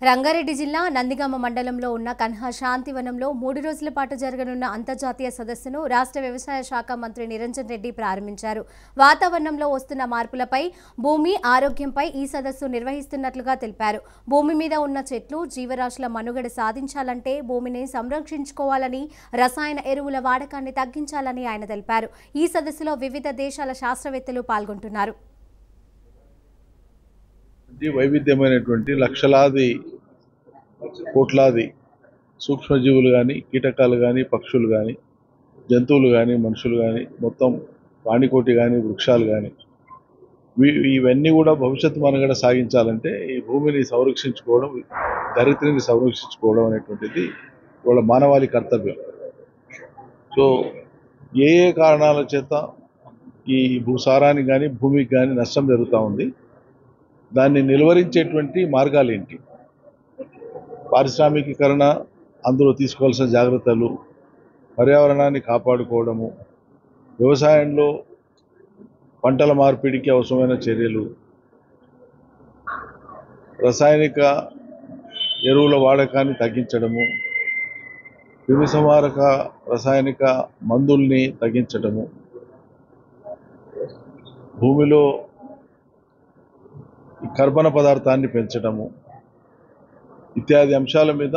రంగారెడ్డి జిల్లా నందిగామ మండలంలో ఉన్న కన్హా శాంతివనంలో 3 రోజుల పాటు జరగనున్న అంతర్జాతీయ సదస్సును రాష్ట్ర వ్యవసాయ శాఖ మంత్రి నిరంజన్ రెడ్డి ప్రారంభించారు. వాతావరణంలో వస్తున్న మార్పులపై, భూమి ఆరోగ్యంపై ఈ సదస్సు నిర్వహిస్తున్నట్లుగా తెలిపారు. భూమి మీద ఉన్న చెట్లు, జీవరాశుల మనుగడ సాధించాలంటే భూమిని సంరక్షించుకోవాలని, రసాయన ఎరువుల వాడకాన్ని తగ్గించాలని ఆయన తెలిపారు. ఈ సదస్సులో వివిధ దేశాల శాస్త్రవేత్తలు పాల్గొంటున్నారు. వైవిధ్యమైనటువంటి లక్షలాది కోట్లాది సూక్ష్మజీవులు కానీ, కీటకాలు కానీ, పక్షులు కానీ, జంతువులు కానీ, మనుషులు కానీ, మొత్తం ప్రాణికోటి కానీ, వృక్షాలు కానీ, ఇవన్నీ కూడా భవిష్యత్తు మనుగడ సాగించాలంటే ఈ భూమిని సంరక్షించుకోవడం, ధరిత్రిని సంరక్షించుకోవడం అనేటువంటిది వాళ్ళ మానవాళి కర్తవ్యం. సో ఏ కారణాల చేత ఈ భూసారానికి కానీ, భూమికి కానీ నష్టం జరుగుతూ ఉంది, దాన్ని నిలువరించేటువంటి మార్గాలు ఏంటి, పారిశ్రామికీకరణ, అందులో తీసుకోవాల్సిన జాగ్రత్తలు, పర్యావరణాన్ని కాపాడుకోవడము, వ్యవసాయంలో పంటల మార్పిడికి అవసరమైన చర్యలు, రసాయనిక ఎరువుల వాడకాన్ని తగ్గించడము, క్రిమిసంహారక రసాయనిక మందుల్ని తగ్గించడము, భూమిలో కర్బన పదార్థాన్ని పెంచడము ఇత్యాది అంశాల మీద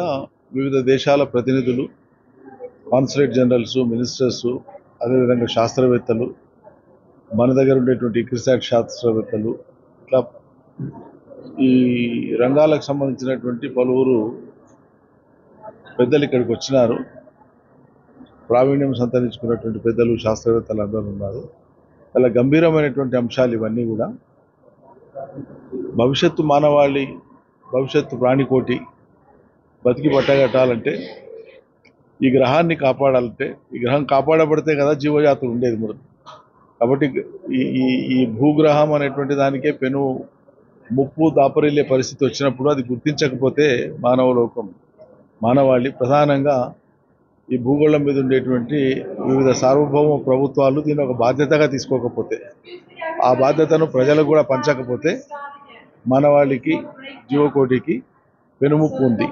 వివిధ దేశాల ప్రతినిధులు, కాన్సులేట్ జనరల్స్, మినిస్టర్స్, అదేవిధంగా శాస్త్రవేత్తలు, మన దగ్గర ఉండేటువంటి ఇక్రిసాట్ శాస్త్రవేత్తలు, ఇట్లా ఈ రంగాలకు సంబంధించినటువంటి పలువురు పెద్దలు ఇక్కడికి వచ్చినారు. ప్రావీణ్యం సంతరించుకున్నటువంటి పెద్దలు, శాస్త్రవేత్తలు అందరూ ఉన్నారు. చాలా గంభీరమైనటువంటి అంశాలు ఇవన్నీ కూడా. భవిష్యత్తు మానవాళి, భవిష్యత్తు ప్రాణికోటి బతికి పట్టగట్టాలంటే, ఈ గ్రహాన్ని కాపాడాలంటే, ఈ గ్రహం కాపాడబడితే కదా జీవజాతులు ఉండేది మొదలు. కాబట్టి ఈ భూగ్రహం అనేటువంటి దానికే పెను ముప్పు దాపరిల్లే పరిస్థితి వచ్చినప్పుడు అది గుర్తించకపోతే మానవలోకం, మానవాళి, ప్రధానంగా ఈ భూగోళం మీద ఉండేటువంటి వివిధ సార్వభౌమ ప్రభుత్వాలు దీన్ని ఒక బాధ్యతగా తీసుకోకపోతే, ఆ బాధ్యతను ప్రజలకు కూడా పంచకపోతే మానవాళికి, జీవకోటికి పెనుముప్పు ఉంది.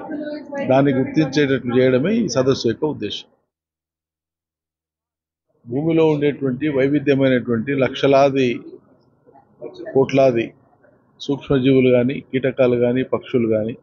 దాన్ని గుర్తించేటట్లు చేయడమే ఈ సదస్సు యొక్క ఉద్దేశం. భూమిలో ఉండేటువంటి వైవిధ్యమైనటువంటి లక్షలాది కోట్లాది సూక్ష్మజీవులు కానీ, కీటకాలు కానీ, పక్షులు కానీ,